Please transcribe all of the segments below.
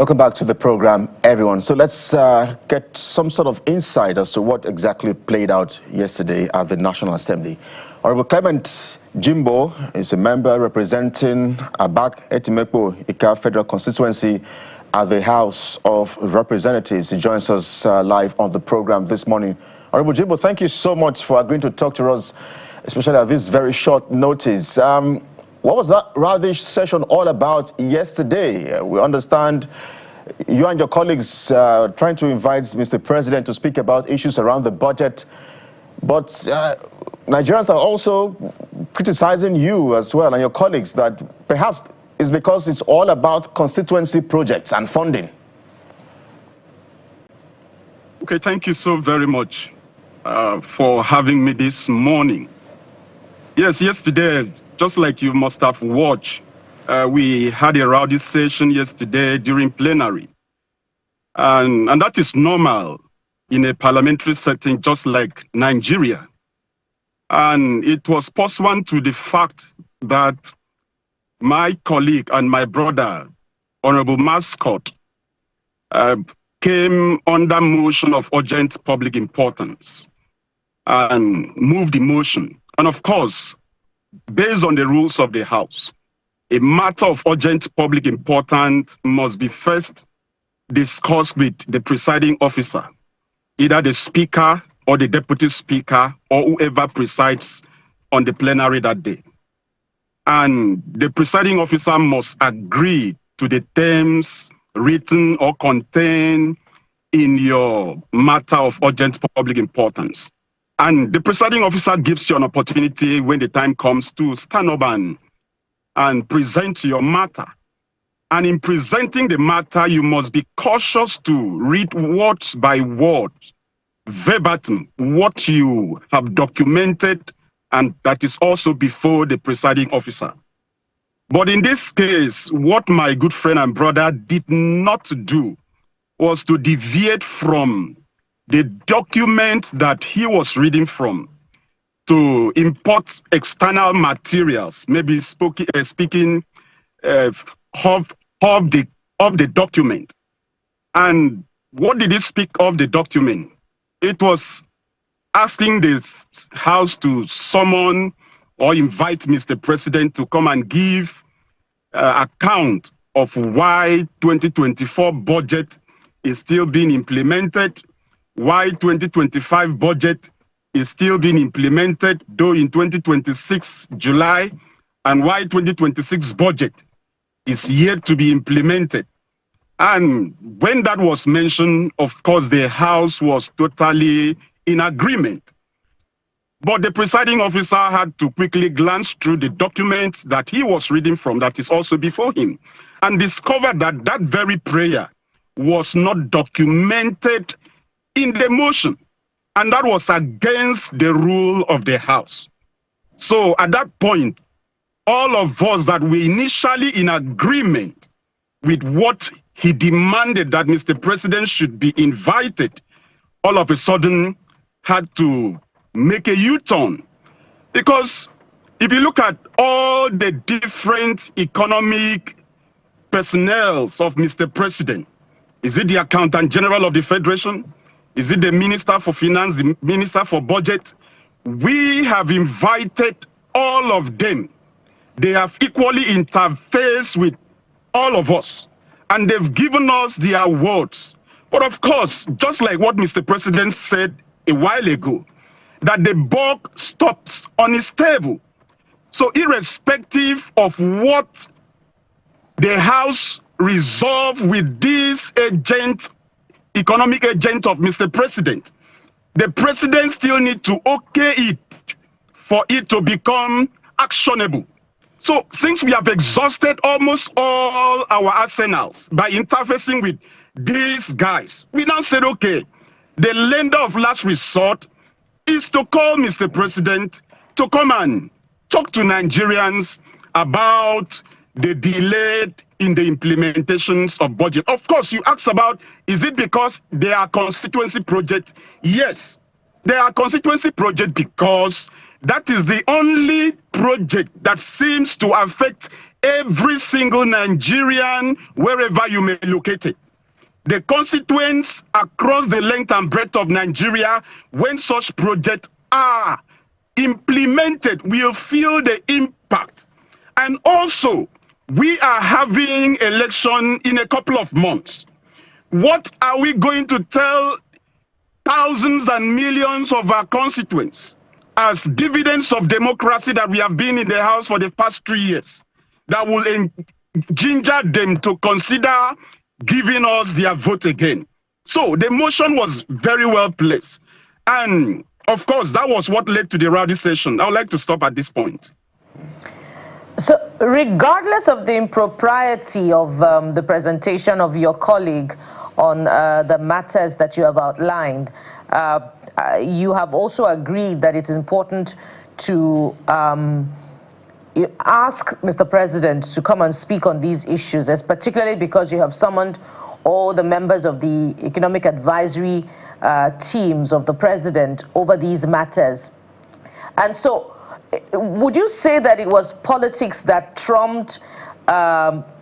Welcome back to the program, everyone. So let's get some sort of insight as to what exactly played out yesterday at the National Assembly. Honorable Clement Jimbo is a member representing Abak Etimepo Ika Federal Constituency at the House of Representatives. He joins us live on the program this morning. Honorable Jimbo, thank you so much for agreeing to talk to us, especially at this very short notice. What was that Rowdy session all about yesterday? We understand you and your colleagues trying to invite Mr. President to speak about issues around the budget, but Nigerians are also criticizing you as well and your colleagues that perhaps it's because it's all about constituency projects and funding. Okay, thank you so very much for having me this morning. Yes, yesterday, just like you must have watched, we had a Rowdy session yesterday during plenary. And that is normal in a parliamentary setting just like Nigeria. And it was pursuant to the fact that my colleague and my brother, Honorable Mascot, came under motion of urgent public importance and moved the motion. And of course, based on the rules of the House, a matter of urgent public importance must be first discussed with the presiding officer, either the speaker or the deputy speaker or whoever presides on the plenary that day. And the presiding officer must agree to the terms written or contained in your matter of urgent public importance. And the presiding officer gives you an opportunity when the time comes to stand up and present your matter. And in presenting the matter, you must be cautious to read word by word, verbatim, what you have documented, and that is also before the presiding officer. But in this case, what my good friend and brother did not do was to deviate from the document that he was reading from to import external materials, maybe speaking of the document. And what did he speak of the document? It was asking the House to summon or invite Mr. President to come and give account of why 2024 budget is still being implemented, why 2025 budget is still being implemented, though in 2026 July, and why 2026 budget is yet to be implemented. And when that was mentioned, of course, the House was totally in agreement. But the presiding officer had to quickly glance through the document that he was reading from that is also before him and discovered that that very prayer was not documented in the motion. And that was against the rule of the House. So at that point, all of us that were initially in agreement with what he demanded that Mr. President should be invited, all of a sudden had to make a U-turn. Because if you look at all the different economic personnel of Mr. President, is it the Accountant General of the Federation? Is it the Minister for Finance, the Minister for Budget? We have invited all of them. They have equally interfaced with all of us, and they've given us the awards. But of course, just like what Mr. President said a while ago, that the buck stops on his table. So irrespective of what the House resolved with this economic agent of Mr. President, the President still needs to okay it for it to become actionable. So since we have exhausted almost all our arsenals by interfacing with these guys, we now said, okay, the lender of last resort is to call Mr. President to come and talk to Nigerians about the delay in the implementations of budget. Of course, you asked about, is it because they are constituency projects? Yes, they are constituency projects because that is the only project that seems to affect every single Nigerian, wherever you may locate it. The constituents across the length and breadth of Nigeria, when such projects are implemented, will feel the impact. And also, we are having election in a couple of months. What are we going to tell thousands and millions of our constituents as dividends of democracy that we have been in the House for the past 3 years that will ginger them to consider giving us their vote again? So the motion was very well placed. And of course, that was what led to the Rowdy session. I would like to stop at this point. So regardless of the impropriety of the presentation of your colleague on the matters that you have outlined, you have also agreed that it's important to ask Mr. President to come and speak on these issues, particularly because you have summoned all the members of the economic advisory teams of the president over these matters. And so, would you say that it was politics that trumped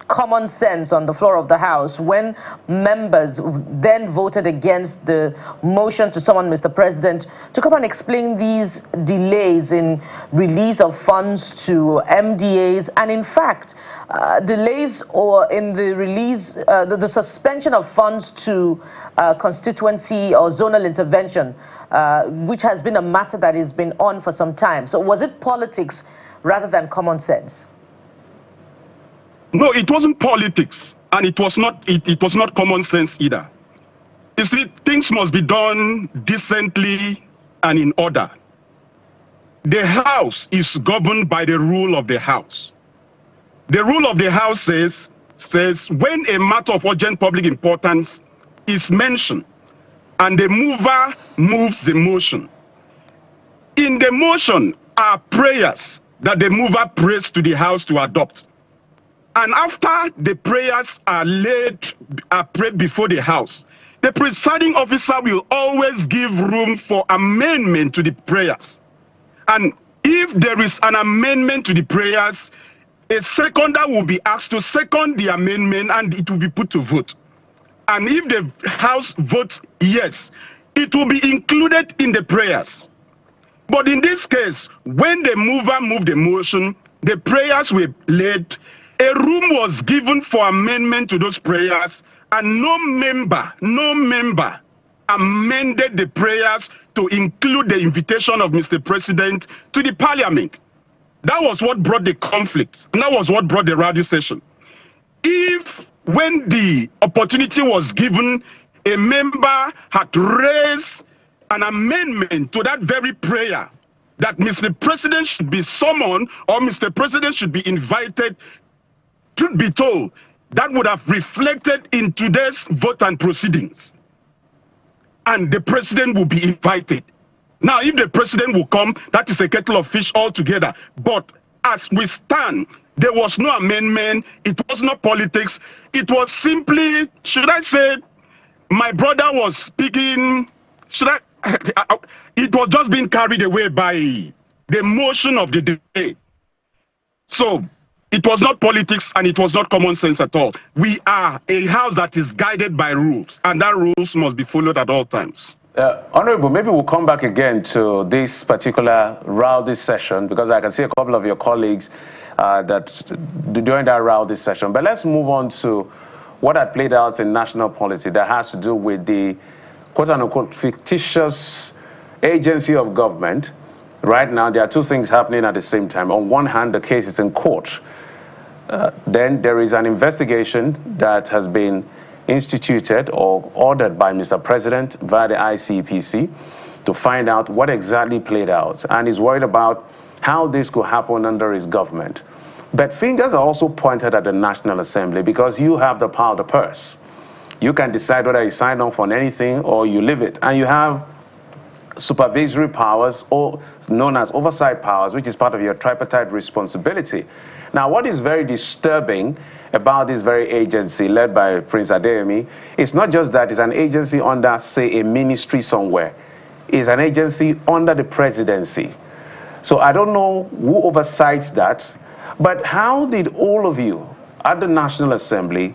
common sense on the floor of the House when members then voted against the motion to summon Mr. President to come and explain these delays in release of funds to MDAs, and in fact, delays or in the release, the suspension of funds to constituency or zonal intervention, which has been a matter that has been on for some time? So was it politics rather than common sense? No, it wasn't politics, and it was not common sense either. You see, things must be done decently and in order. The House is governed by the rule of the House. The rule of the House says when a matter of urgent public importance is mentioned and the mover moves the motion, in the motion are prayers that the mover prays to the House to adopt. And after the prayers are prayed before the House, the presiding officer will always give room for amendment to the prayers. And if there is an amendment to the prayers, a seconder will be asked to second the amendment and it will be put to vote. And if the House votes yes, it will be included in the prayers. But in this case, when the mover moved the motion, the prayers were laid, a room was given for amendment to those prayers, and no member amended the prayers to include the invitation of Mr. President to the Parliament. That was what brought the conflict, and that was what brought the Rowdy session. If, when the opportunity was given, a member had raised an amendment to that very prayer that Mr. President should be summoned or Mr. President should be invited, truth be told, that would have reflected in today's vote and proceedings. And the president will be invited. Now, if the president will come, that is a kettle of fish altogether. But as we stand, there was no amendment. It was not politics. It was simply, should I say, my brother was speaking, it was just being carried away by the motion of the day. So, it was not politics and it was not common sense at all. We are a house that is guided by rules, and that rules must be followed at all times. Honorable, maybe we'll come back again to this particular Rowdy session, because I can see a couple of your colleagues during that Rowdy session. But let's move on to what had played out in national policy that has to do with the quote-unquote fictitious agency of government. Right now, there are two things happening at the same time. On one hand, the case is in court. Then there is an investigation that has been instituted or ordered by Mr. President via the ICPC to find out what exactly played out, and he's worried about how this could happen under his government. But fingers are also pointed at the National Assembly, because you have the power of the purse. You can decide whether you sign off on anything or you leave it, and you have supervisory powers, or known as oversight powers, which is part of your tripartite responsibility. Now, what is very disturbing about this very agency led by Prince Adeyemi is not just that it's an agency under, say, a ministry somewhere. It's an agency under the presidency. So I don't know who oversights that, But how did all of you at the National Assembly,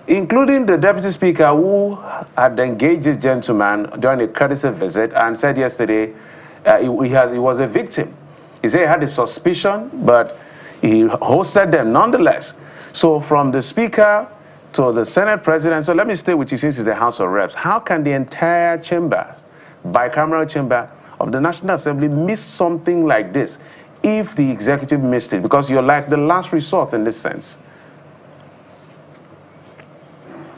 including the Deputy Speaker who had engaged this gentleman during a courtesy visit and said yesterday he was a victim. He said he had a suspicion, but he hosted them nonetheless. So from the Speaker to the Senate President, so let me stay with you since it's the House of Reps. How can the entire chamber, bicameral chamber of the National Assembly miss something like this if the executive missed it? Because you're like the last resort in this sense.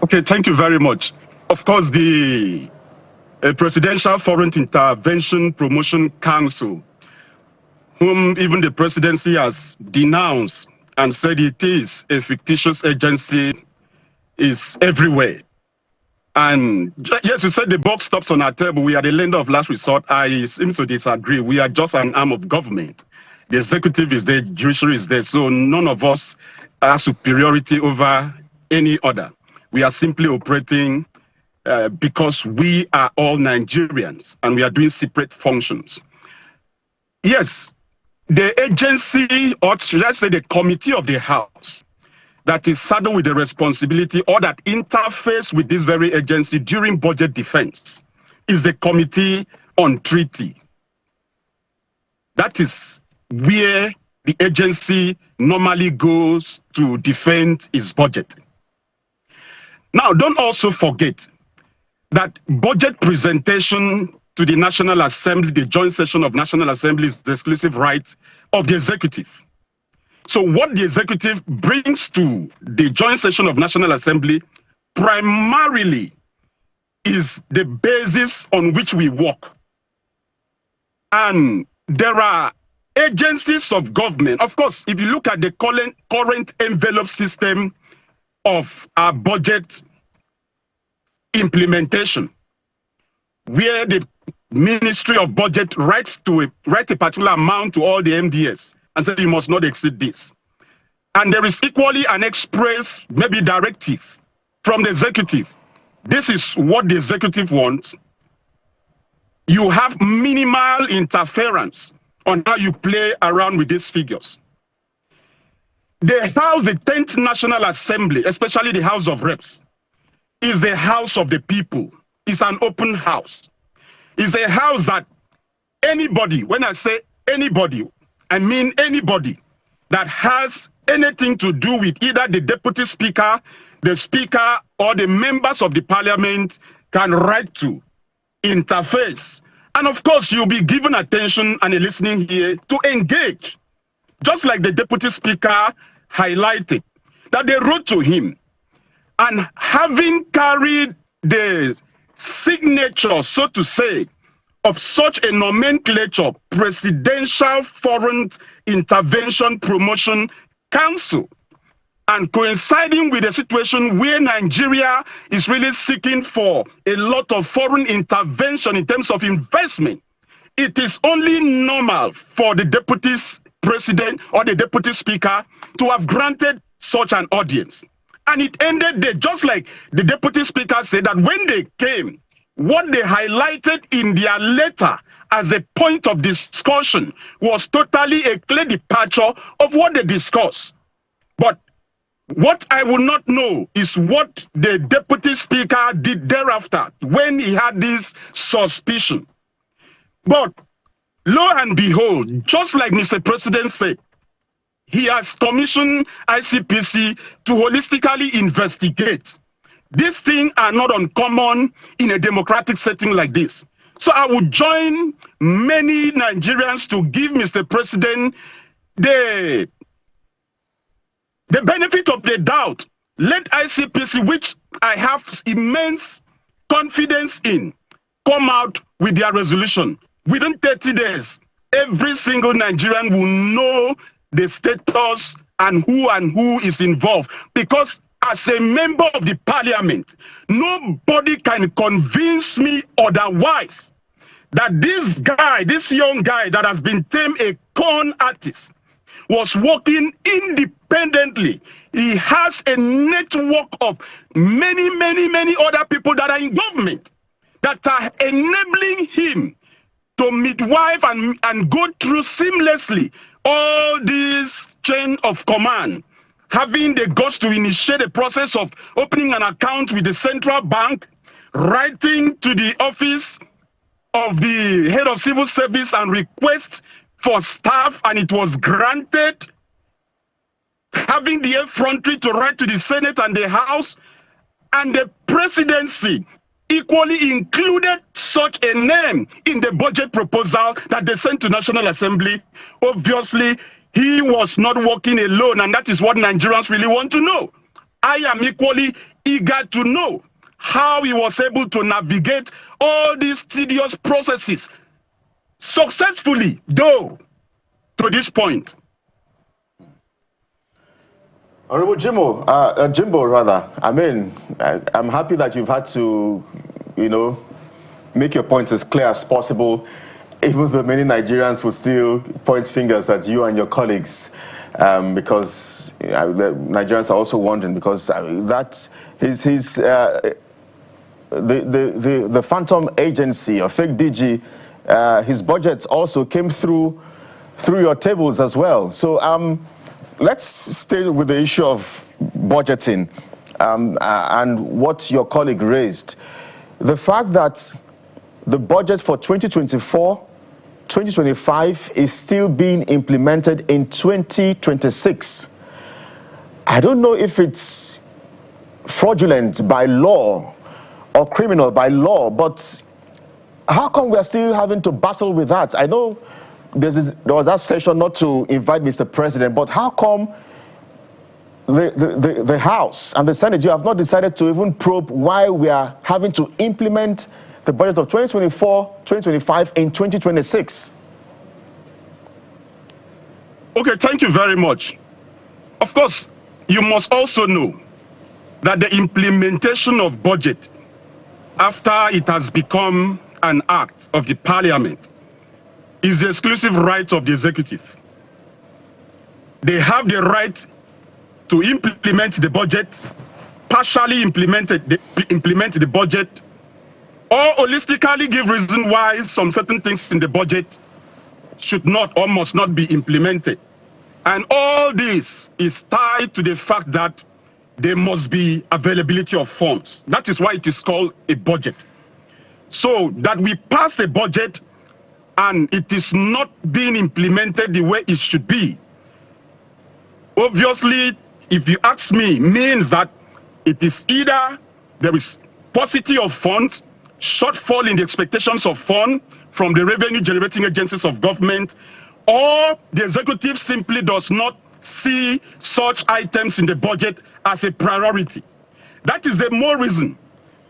Okay, thank you very much. Of course, the Presidential Foreign Intervention Promotion Council, whom even the presidency has denounced and said it is a fictitious agency, is everywhere. And yes, you said the buck stops on our table. We are the lender of last resort. I seem to disagree. We are just an arm of government. The executive is there, judiciary is there. So none of us have superiority over any other. We are simply operating because we are all Nigerians and we are doing separate functions. Yes, the agency, or should I say the committee of the House, that is saddled with the responsibility or that interface with this very agency during budget defense is the Committee on Treaty. That is where the agency normally goes to defend its budget. Now, don't also forget that budget presentation to the National Assembly, the joint session of National Assembly, is the exclusive right of the executive. So what the executive brings to the joint session of National Assembly primarily is the basis on which we work. And there are agencies of government. Of course, if you look at the current envelope system of our budget implementation, where the Ministry of Budget writes a particular amount to all the MDS and said you must not exceed this. And there is equally an express, maybe directive from the executive. This is what the executive wants. You have minimal interference on how you play around with these figures. The House, the 10th National Assembly, especially the House of Reps, is the house of the people. It's an open house. It's a house that anybody, when I say anybody, I mean anybody that has anything to do with either the Deputy Speaker, the Speaker, or the members of the Parliament can write to, interface. And of course, you'll be given attention and a listening ear to engage. Just like the Deputy Speaker highlighted, that they wrote to him. And having carried the signature, so to say, of such a nomenclature, Presidential Foreign Intervention Promotion Council, and coinciding with a situation where Nigeria is really seeking for a lot of foreign intervention in terms of investment, it is only normal for the Deputy President or the Deputy Speaker to have granted such an audience. And it ended there, just like the Deputy Speaker said that when they came, what they highlighted in their letter as a point of discussion was totally a clear departure of what they discussed. But what I will not know is what the Deputy Speaker did thereafter when he had this suspicion. But lo and behold, just like Mr. President said, he has commissioned ICPC to holistically investigate. These things are not uncommon in a democratic setting like this. So I would join many Nigerians to give Mr. President the benefit of the doubt. Let ICPC, which I have immense confidence in, come out with their resolution. Within 30 days, every single Nigerian will know the status and who is involved. Because as a member of the Parliament, nobody can convince me otherwise that this guy, this young guy that has been termed a con artist, was working independently. He has a network of many other people that are in government that are enabling him to midwife and go through seamlessly all this chain of command, having the guts to initiate the process of opening an account with the central bank, writing to the office of the head of civil service and request for staff, and it was granted, having the effrontery to write to the Senate and the House, and the presidency equally included such a name in the budget proposal that they sent to National Assembly. Obviously, he was not working alone, and that is what Nigerians really want to know. I am equally eager to know how he was able to navigate all these tedious processes successfully, though, to this point. Honorable Jimbo, rather. I mean, I'm happy that you've had to, make your points as clear as possible, even though many Nigerians will still point fingers at you and your colleagues, because the Nigerians are also wondering, because that the phantom agency or fake DG, his budget also came through your tables as well. So let's stay with the issue of budgeting and what your colleague raised. The fact that the budget for 2024-2025 is still being implemented in 2026. I don't know if it's fraudulent by law or criminal by law, but how come we are still having to battle with that? I know there was that session not to invite Mr. President, but how come the House and the Senate, you have not decided to even probe why we are having to implement the budget of 2024-2025 in 2026? Okay, thank you very much. Of course, you must also know that the implementation of budget, after it has become an act of the Parliament, is the exclusive right of the executive. They have the right to implement the budget, partially implement the budget, or holistically give reason why some certain things in the budget should not or must not be implemented. And all this is tied to the fact that there must be availability of funds. That is why it is called a budget. So that we pass a budget and it is not being implemented the way it should be, obviously, if you ask me, means that it is either there is paucity of funds, shortfall in the expectations of funds from the revenue generating agencies of government, or the executive simply does not see such items in the budget as a priority. That is the more reason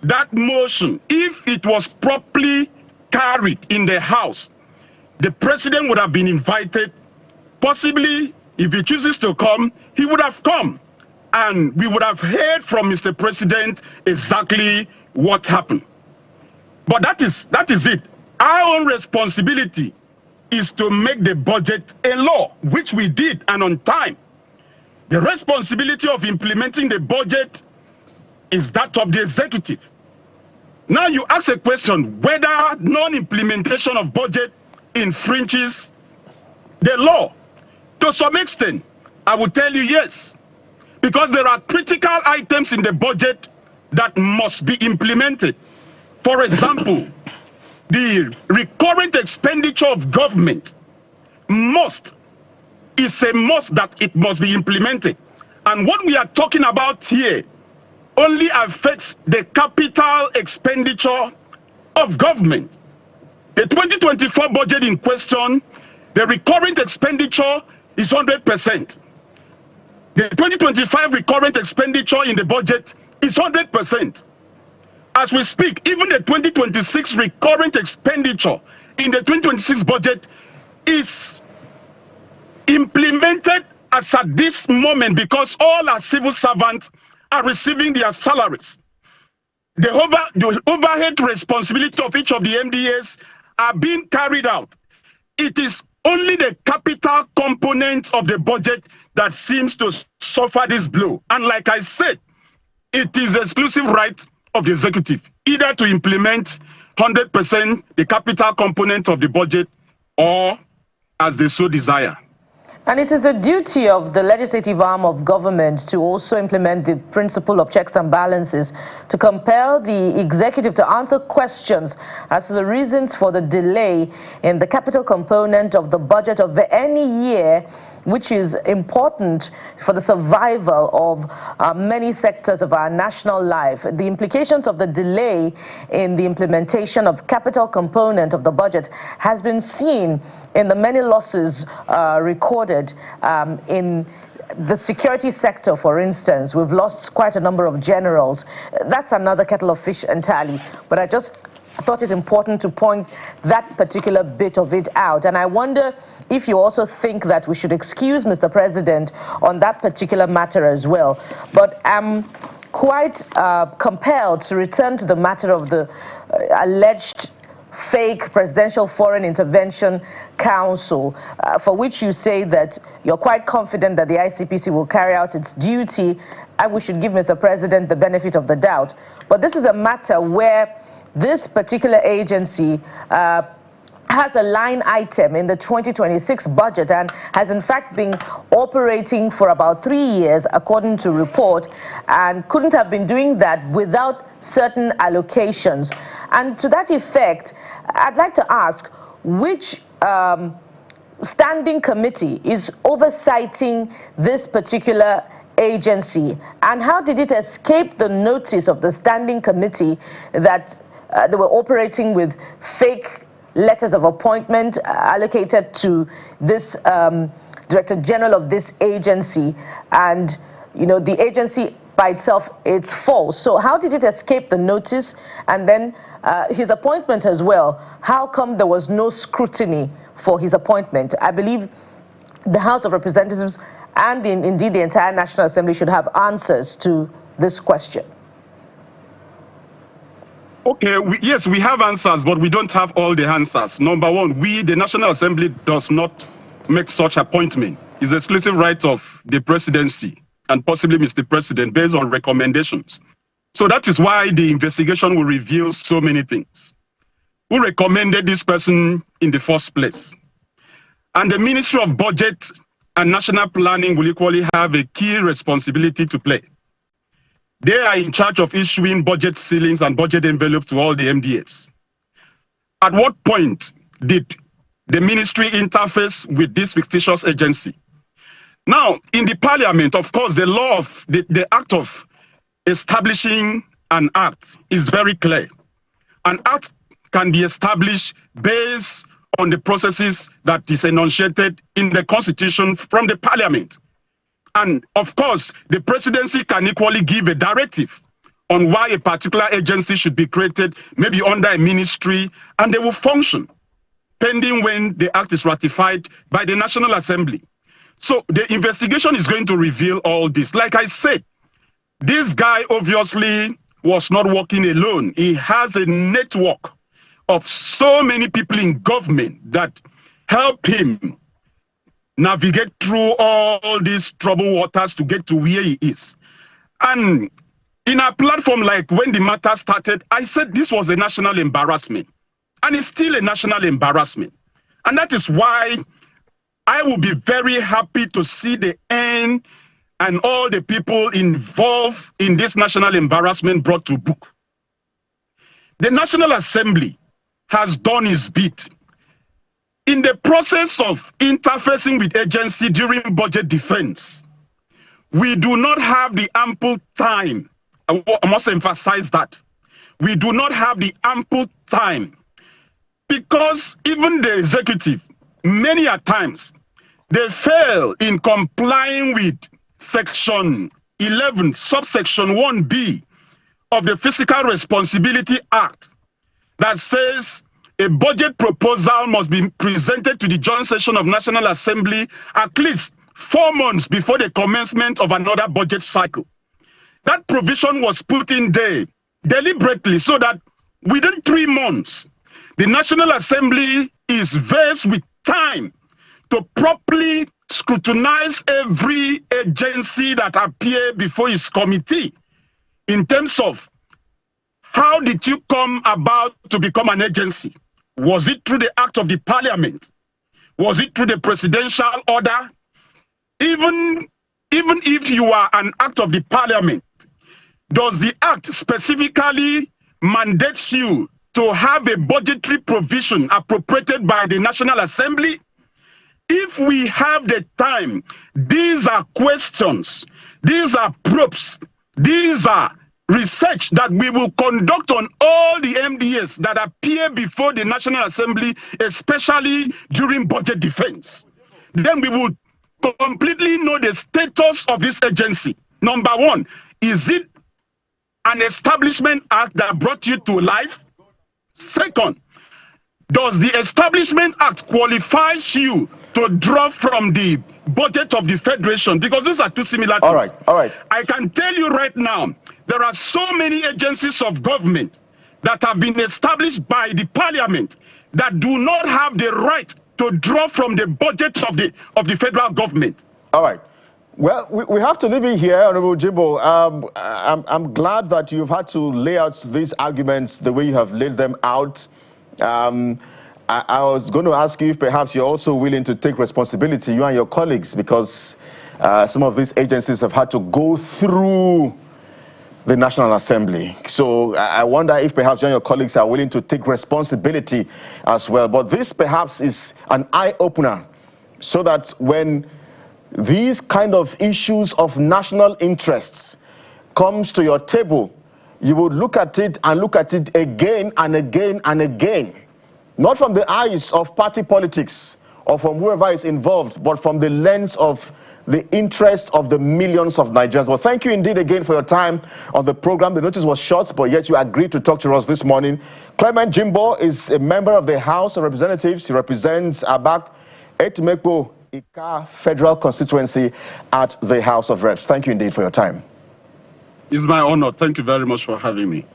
that motion, if it was properly carried in the House, the president would have been invited. Possibly, if he chooses to come, he would have come. And we would have heard from Mr. President exactly what happened. But that is it. Our own responsibility is to make the budget a law, which we did, and on time. The responsibility of implementing the budget is that of the executive. Now you ask a question whether non-implementation of budget infringes the law. To some extent, I would tell you yes, because there are critical items in the budget that must be implemented. For example, the recurrent expenditure of government is a must that it must be implemented. And what we are talking about here only affects the capital expenditure of government. The 2024 budget in question, the recurrent expenditure is 100%. The 2025 recurrent expenditure in the budget is 100%. As we speak, even the 2026 recurrent expenditure in the 2026 budget is implemented as at this moment because all our civil servants are receiving their salaries. The overhead responsibility of each of the MDAs are being carried out. It is only the capital component of the budget that seems to suffer this blow. And like I said, it is exclusive right of the executive either to implement 100% the capital component of the budget or as they so desire. And it is the duty of the legislative arm of government to also implement the principle of checks and balances, to compel the executive to answer questions as to the reasons for the delay in the capital component of the budget of any year, which is important for the survival of many sectors of our national life. The implications of the delay in the implementation of capital component of the budget has been seen in the many losses recorded in the security sector. For instance, we've lost quite a number of generals. That's another kettle of fish entirely, but I just thought it important to point that particular bit of it out. And I wonder if you also think that we should excuse Mr. President on that particular matter as well. But I'm quite compelled to return to the matter of the alleged fake Presidential Foreign Intervention Council, for which you say that you're quite confident that the ICPC will carry out its duty, and we should give Mr. President the benefit of the doubt. But this is a matter where this particular agency has a line item in the 2026 budget and has in fact been operating for about 3 years, according to report, and couldn't have been doing that without certain allocations. And to that effect, I'd like to ask which standing committee is oversighting this particular agency, and how did it escape the notice of the standing committee that they were operating with fake letters of appointment allocated to this Director General of this agency, and the agency by itself, it's false. So how did it escape the notice? And then his appointment as well, how come there was no scrutiny for his appointment? I believe the House of Representatives and indeed the entire National Assembly should have answers to this question. Okay, yes, we have answers, but we don't have all the answers. Number one, the National Assembly does not make such appointment. It's exclusive right of the presidency and possibly Mr. President based on recommendations. So that is why the investigation will reveal so many things. Who recommended this person in the first place? And the Ministry of Budget and National Planning will equally have a key responsibility to play. They are in charge of issuing budget ceilings and budget envelopes to all the MDAs. At what point did the ministry interface with this fictitious agency? Now, in the Parliament, of course, the law of the act of establishing an act is very clear. An act can be established based on the processes that is enunciated in the Constitution from the Parliament. And of course, the presidency can equally give a directive on why a particular agency should be created, maybe under a ministry, and they will function, pending when the act is ratified by the National Assembly. So the investigation is going to reveal all this. Like I said, this guy obviously was not working alone. He has a network of so many people in government that help him navigate through all these troubled waters to get to where he is. And in a platform like when the matter started, I said this was a national embarrassment. And it's still a national embarrassment. And that is why I will be very happy to see the end and all the people involved in this national embarrassment brought to book. The National Assembly has done its bit. In the process of interfacing with agency during budget defense, we do not have the ample time. I must emphasize that. We do not have the ample time because even the executive, many a times, they fail in complying with Section 11, subsection 1B of the Fiscal Responsibility Act that says a budget proposal must be presented to the joint session of National Assembly at least 4 months before the commencement of another budget cycle. That provision was put in there deliberately so that within 3 months, the National Assembly is versed with time to properly scrutinize every agency that appears before its committee in terms of how did you come about to become an agency? Was it through the act of the Parliament? Was it through the presidential order? even if you are an act of the parliament, does the act specifically mandate you to have a budgetary provision appropriated by the National Assembly? If we have the time, these are questions, these are probes, these are research that we will conduct on all the MDAs that appear before the National Assembly, especially during budget defense. Then we will completely know the status of this agency. Number one, is it an establishment act that brought you to life? Second, does the Establishment Act qualifies you to draw from the budget of the Federation? Because those are two similar things. All right. I can tell you right now, there are so many agencies of government that have been established by the Parliament that do not have the right to draw from the budget of the federal government. All right. Well, we have to leave it here, Honorable Jimbo. I'm glad that you've had to lay out these arguments the way you have laid them out. I was going to ask you if perhaps you're also willing to take responsibility, you and your colleagues, because some of these agencies have had to go through the National Assembly. So I wonder if perhaps you and your colleagues are willing to take responsibility as well. But this perhaps is an eye-opener so that when these kind of issues of national interests comes to your table, you would look at it and look at it again and again and again. Not from the eyes of party politics or from whoever is involved, but from the lens of the interest of the millions of Nigerians. Well, thank you indeed again for your time on the program. The notice was short, but yet you agreed to talk to us this morning. Clement Jimbo is a member of the House of Representatives. He represents Abak Etimekpo Ika Federal Constituency at the House of Reps. Thank you indeed for your time. It's my honor. Thank you very much for having me.